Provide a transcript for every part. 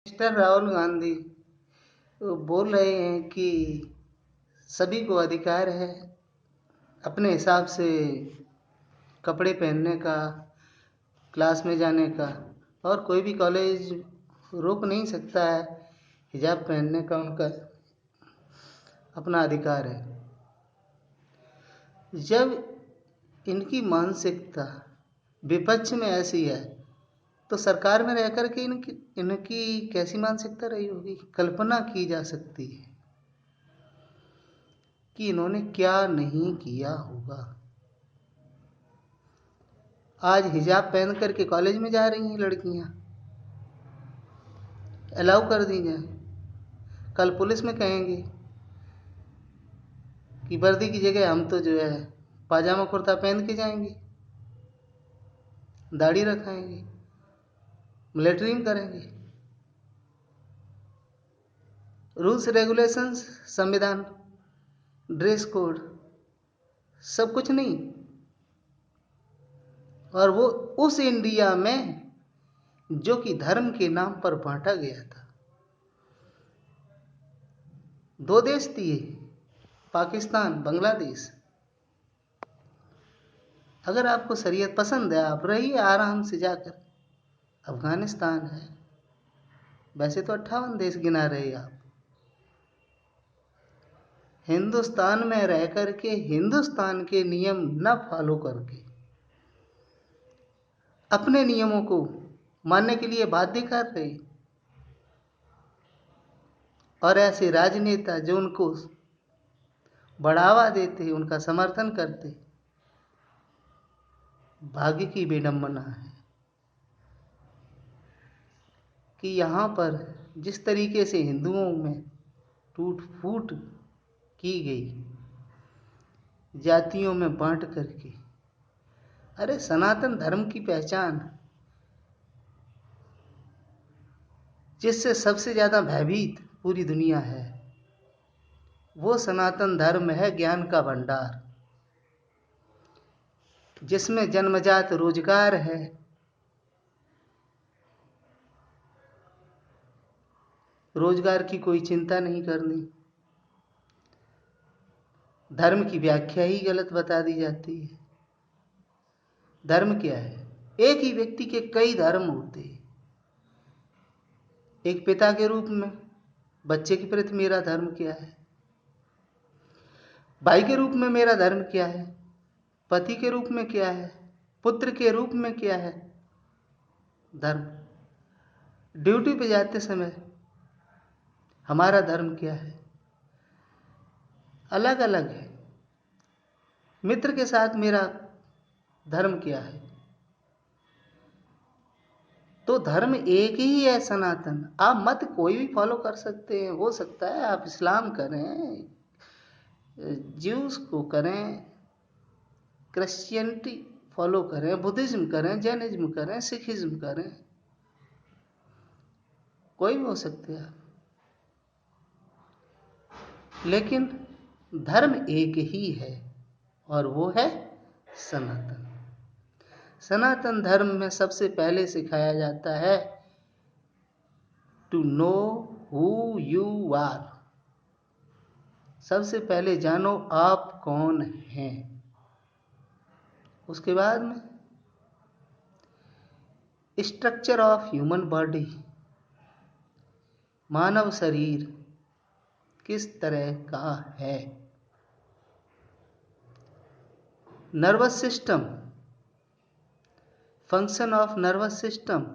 Mister Rahul Gandhi वो बोल रहे हैं कि सभी को अधिकार है अपने हिसाब से कपड़े पहनने का, क्लास में जाने का, और कोई भी कॉलेज रोक नहीं सकता है। हिजाब पहनने का उनका अपना अधिकार है। जब इनकी मानसिकता विपक्ष में ऐसी है तो सरकार में रहकर के इनकी इनकी कैसी मानसिकता रही होगी। कल्पना की जा सकती है कि इन्होंने क्या नहीं किया होगा। आज हिजाब पहन करके कॉलेज में जा रही हैं लड़कियां, अलाउ कर दी जाए। कल पुलिस में कहेंगे कि वर्दी की जगह हम तो जो है पाजामा कुर्ता पहन के जाएंगे, दाढ़ी रखाएंगे, मिलिट्री करेंगे। रूल्स रेगुलेशंस, संविधान, ड्रेस कोड, सब कुछ नहीं। और वो उस इंडिया में जो कि धर्म के नाम पर बांटा गया था। दो देश दिए, पाकिस्तान, बांग्लादेश। अगर आपको शरीयत पसंद है, आप रहिए आराम से जाकर। अफगानिस्तान है, वैसे तो 58 देश गिना रहे आप। हिंदुस्तान में रह करके हिंदुस्तान के नियम न फॉलो करके अपने नियमों को मानने के लिए बाध्य कर रहे, और ऐसे राजनेता जो उनको बढ़ावा देते, उनका समर्थन करते, भाग्य की विडंबना है कि यहाँ पर जिस तरीके से हिंदुओं में टूट फूट की गई, जातियों में बांट करके। अरे सनातन धर्म की पहचान, जिससे सबसे ज्यादा भयभीत पूरी दुनिया है, वो सनातन धर्म है ज्ञान का भंडार, जिसमें जन्मजात रोजगार है, रोजगार की कोई चिंता नहीं करनी। धर्म की व्याख्या ही गलत बता दी जाती है। धर्म क्या है? एक ही व्यक्ति के कई धर्म होते हैं। एक पिता के रूप में बच्चे के प्रति मेरा धर्म क्या है, भाई के रूप में मेरा धर्म क्या है, पति के रूप में क्या है, पुत्र के रूप में क्या है धर्म, ड्यूटी पे जाते समय हमारा धर्म क्या है, अलग अलग है। मित्र के साथ मेरा धर्म क्या है। तो धर्म एक ही है, सनातन। आप मत कोई भी फॉलो कर सकते हैं, हो सकता है आप इस्लाम करें, ज्यूस को करें, क्रिश्चियनिटी फॉलो करें, बुद्धिज्म करें, जैनिज्म करें, सिखिज्म करें, कोई भी हो सकते हैं। लेकिन धर्म एक ही है, और वो है सनातन। सनातन धर्म में सबसे पहले सिखाया जाता है to know who you are. सबसे पहले जानो आप कौन हैं। उसके बाद में स्ट्रक्चर ऑफ ह्यूमन बॉडी, मानव शरीर किस तरह का है, nervous system, function of nervous system,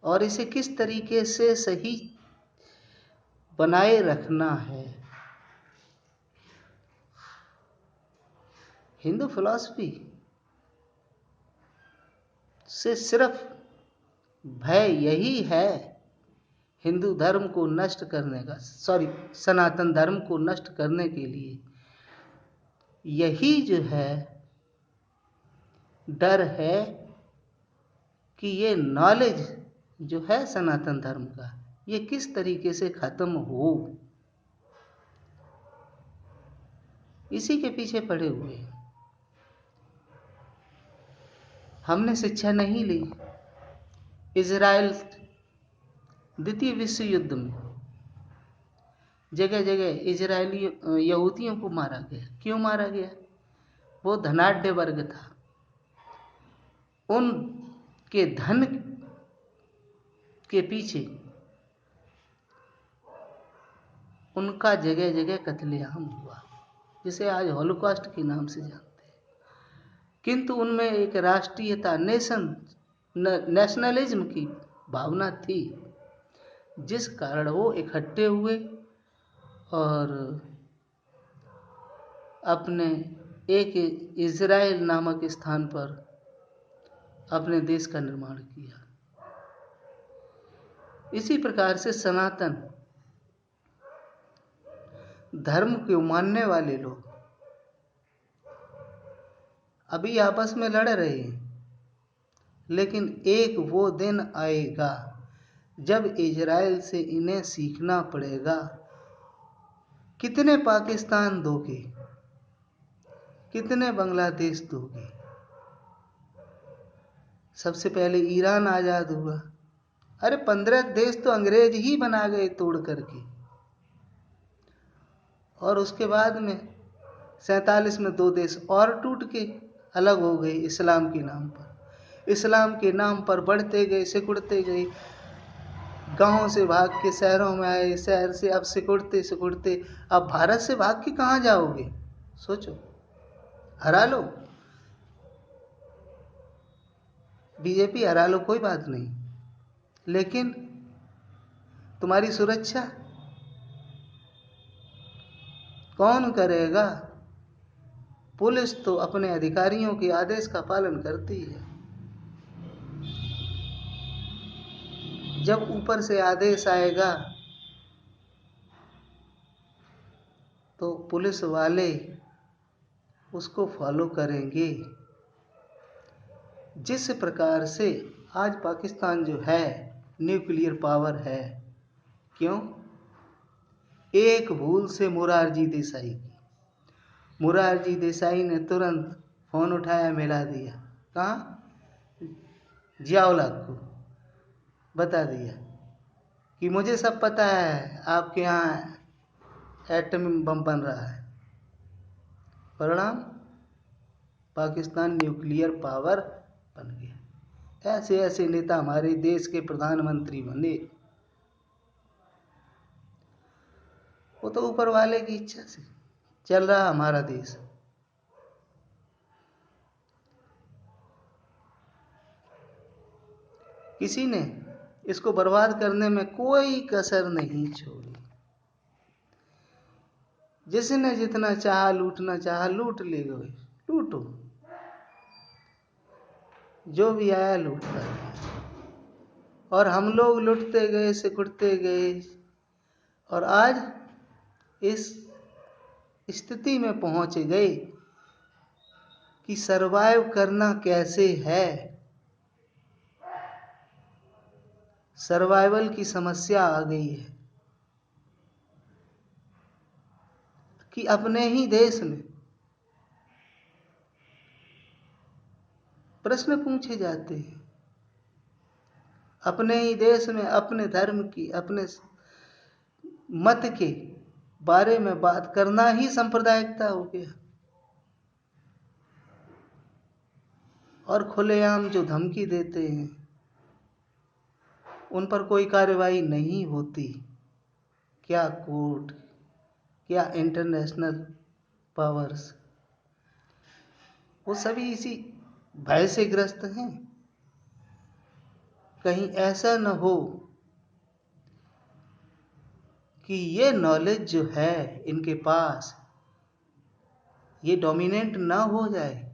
और इसे किस तरीके से सही बनाए रखना है। हिंदू फिलॉसफी से सिर्फ भय यही है हिंदू धर्म को नष्ट करने का, सनातन धर्म को नष्ट करने के लिए यही जो है डर है कि ये नॉलेज जो है सनातन धर्म का, ये किस तरीके से खत्म हो। इसी के पीछे पड़े हुए हैं। हमने शिक्षा नहीं ली। इजराइल द्वितीय विश्व युद्ध में जगह जगह इजरायली यहूदियों को मारा गया। क्यों मारा गया? वो धनाढ्य वर्ग था, उनके धन के पीछे उनका जगह जगह कत्लेआम हुआ, जिसे आज हॉलोकॉस्ट के नाम से जानते हैं। किंतु उनमें एक राष्ट्रीयता, नेशनलिज्म की भावना थी, जिस कारण वो इकट्ठे हुए और अपने एक इजराइल नामक स्थान पर अपने देश का निर्माण किया। इसी प्रकार से सनातन धर्म को मानने वाले लोग अभी आपस में लड़ रहे हैं, लेकिन एक वो दिन आएगा जब इजराइल से इन्हें सीखना पड़ेगा। कितने पाकिस्तान दोगे, कितने बांग्लादेश दोगे? सबसे पहले ईरान आज़ाद हुआ, अरे 15 देश तो अंग्रेज ही बना गए तोड़ करके। और उसके बाद में 47 में 2 देश और टूट के अलग हो गए इस्लाम के नाम पर। इस्लाम के नाम पर बढ़ते गए, सिकुड़ते गए, गांवों से भाग के शहरों में आए, शहर से अब सिकुड़ते सिकुड़ते अब भारत से भाग के कहाँ जाओगे? सोचो, हरा लो, बीजेपी हरा लो, कोई बात नहीं, लेकिन तुम्हारी सुरक्षा कौन करेगा? पुलिस तो अपने अधिकारियों के आदेश का पालन करती है। जब ऊपर से आदेश आएगा तो पुलिस वाले उसको फॉलो करेंगे। जिस प्रकार से आज पाकिस्तान जो है न्यूक्लियर पावर है, क्यों? एक भूल से मुरारजी देसाई ने तुरंत फोन उठाया, मिला दिया, कहाँ? जियाउल को बता दिया कि मुझे सब पता है, आपके यहाँ एटमी बम बन रहा है। परिणाम, पाकिस्तान न्यूक्लियर पावर बन गया। ऐसे ऐसे नेता हमारे देश के प्रधानमंत्री बने। वो तो ऊपर वाले की इच्छा से चल रहा हमारा देश। किसी ने इसको बर्बाद करने में कोई कसर नहीं छोड़ी। जिसने जितना चाहा लूटना चाहा लूट ले गए, लूटो, जो भी आया लूटता गया। और हम लोग लूटते गए, सिकुड़ते गए, और आज इस स्थिति में पहुंच गए कि सरवाइव करना कैसे है। सर्वाइवल की समस्या आ गई है कि अपने ही देश में प्रश्न पूछे जाते हैं। अपने ही देश में अपने धर्म की, अपने मत के बारे में बात करना ही सांप्रदायिकता हो गया। और खुलेआम जो धमकी देते हैं उन पर कोई कार्रवाई नहीं होती। क्या कोर्ट, क्या इंटरनेशनल पावर्स, वो सभी इसी भय से ग्रस्त हैं। कहीं ऐसा न हो कि ये नॉलेज जो है इनके पास, ये डोमिनेंट ना हो जाए।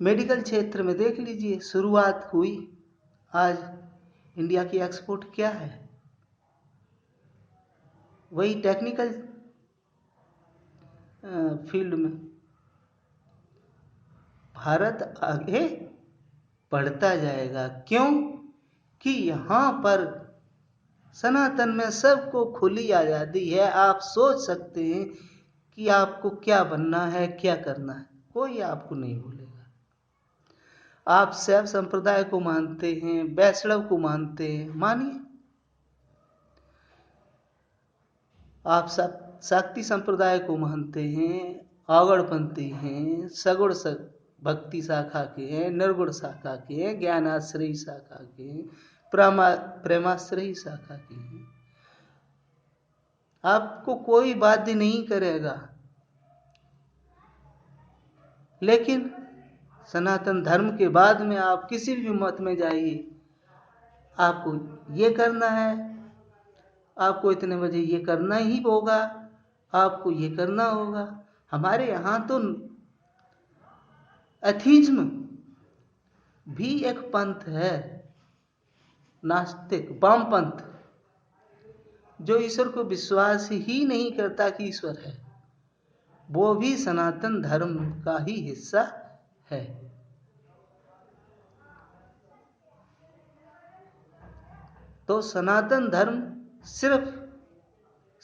मेडिकल क्षेत्र में देख लीजिए, शुरुआत हुई, आज इंडिया की एक्सपोर्ट क्या है? वही टेक्निकल फील्ड में भारत आगे बढ़ता जाएगा। क्यों? कि यहाँ पर सनातन में सबको खुली आज़ादी है। आप सोच सकते हैं कि आपको क्या बनना है, क्या करना है, कोई आपको नहीं बोलेगा। आप शैव संप्रदाय को मानते हैं, वैष्णव को मानते हैं, मानिए। आप शाक्ति संप्रदाय को मानते हैं, अगड़पंथी हैं, सगुण भक्ति शाखा के हैं, निर्गुण शाखा के हैं, ज्ञानाश्रयी शाखा के हैं, प्रेमाश्रयी शाखा के हैं। आपको कोई बाध्य नहीं करेगा, लेकिन सनातन धर्म के बाद में आप किसी भी मत में जाइए, आपको ये करना है, आपको इतने बजे ये करना ही होगा, आपको ये करना होगा। हमारे यहाँ तो एथीज्म भी एक पंथ है, नास्तिक वामपंथ, जो ईश्वर को विश्वास ही नहीं करता कि ईश्वर है, वो भी सनातन धर्म का ही हिस्सा है। तो सनातन धर्म सिर्फ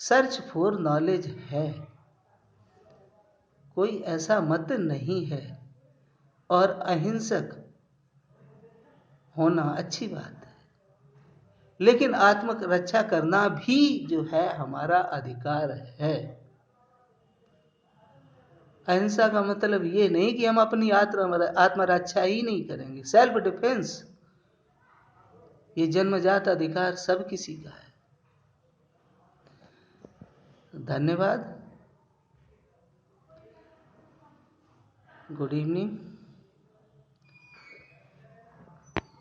सर्च फॉर नॉलेज है, कोई ऐसा मत नहीं है। और अहिंसक होना अच्छी बात है, लेकिन आत्म रक्षा करना भी जो है हमारा अधिकार है। अहिंसा का मतलब ये नहीं कि हम अपनी आत्मरक्षा ही नहीं करेंगे। सेल्फ डिफेंस ये जन्मजात अधिकार सब किसी का है। धन्यवाद। Good evening.